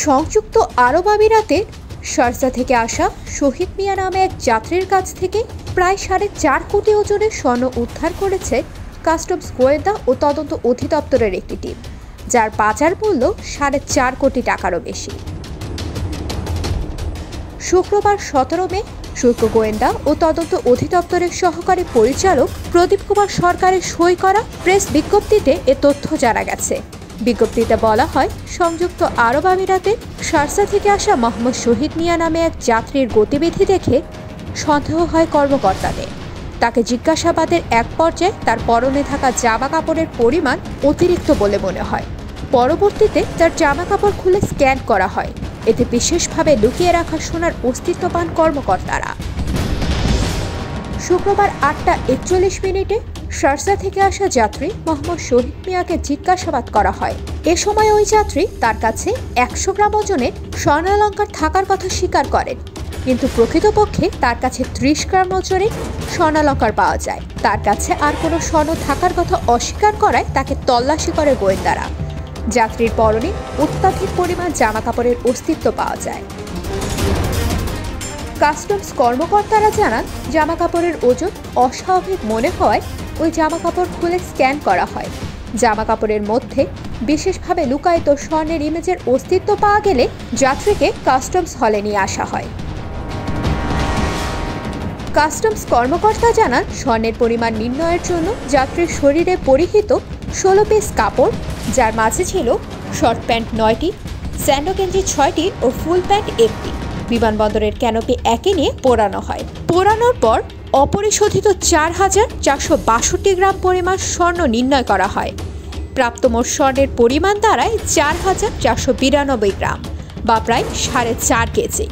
সংযুক্ত আরব আমিরাতের শারজা থেকে আসা শহীদ মিয়া নামে এক যাত্রীর কাছ থেকে প্রায় 4.5 কোটি ওজনের স্বর্ণ উদ্ধার করেছে কাস্টমস গোয়েন্দা ও তদন্ত অধিদপ্তরের একটি টিম, যার বাজার মূল্য 4.5 কোটি টাকারও বেশি। শুক্রবার 17 মে শুল্ক গোয়েন্দা ও তদন্ত অধিদপ্তরের সহকারী পরিচালক প্রদীপ কুমার সরকারের সই করা প্রেস বিজ্ঞপ্তিতে এ তথ্য জানা গেছে। বিজ্ঞপ্তিতে বলা হয়, সংযুক্ত আরব আমিরাতের শারজা থেকে আসা মোহাম্মদ শহীদ মিয়া নামে এক যাত্রীর গতিবিধি দেখে সন্দেহ হয় কর্মকর্তাদের। তাকে জিজ্ঞাসাবাদের এক পর্যায়ে তার পরনে থাকা জামা কাপড়ের পরিমাণ অতিরিক্ত বলে মনে হয়। পরবর্তীতে তার জামা কাপড় খুলে স্ক্যান করা হয়। এতে বিশেষভাবে লুকিয়ে রাখা সোনার অস্তিত্ব পান কর্মকর্তারা। শুক্রবার 8টা 41 শারজা থেকে আসা যাত্রী মোহাম্মদ শহীদ মিয়াকে জিজ্ঞাসাবাদ করা হয়। এ সময় ওই যাত্রী তার কাছে 100 গ্রাম ওজনের স্বর্ণালংকার থাকার কথা স্বীকার করেন, কিন্তু প্রকৃতপক্ষে তার কাছে 30 গ্রাম ওজনের স্বর্ণালংকার পাওয়া যায়। তার কাছে আর কোনো স্বর্ণ থাকার কথা অস্বীকার করায় তাকে তল্লাশি করে গোয়েন্দারা। যাত্রীর পরনে অত্যাধিক পরিমাণ জামা কাপড়ের অস্তিত্ব পাওয়া যায়। কাস্টমস কর্মকর্তারা জানান, জামা কাপড়ের ওজন অস্বাভাবিক মনে হওয়ায় ওই জামা কাপড় খুলে স্ক্যান করা হয়। জামা কাপড়ের মধ্যে বিশেষভাবে লুকায়িত স্বর্ণের ইমেজের অস্তিত্ব পাওয়া গেলে যাত্রীকে কাস্টমস হলে নিয়ে আসা হয়। কাস্টমস কর্মকর্তা জানান, স্বর্ণের পরিমাণ নির্ণয়ের জন্য যাত্রীর শরীরে পরিহিত 16 পিস কাপড়, যার মাঝে ছিল শর্ট প্যান্ট 9টি, স্যান্ডো গেঞ্জি 6টি ও ফুল প্যান্ট 1টি, বিমানবন্দরের ক্যানোপি 1 নিয়ে পোড়ানো হয়। পোড়ানোর পর অপরিশোধিত 4,462 গ্রাম পরিমাণ স্বর্ণ নির্ণয় করা হয়। প্রাপ্ত মোট স্বর্ণের পরিমাণ দাঁড়ায় 4,492 গ্রাম বা প্রায় 4.5 কেজি।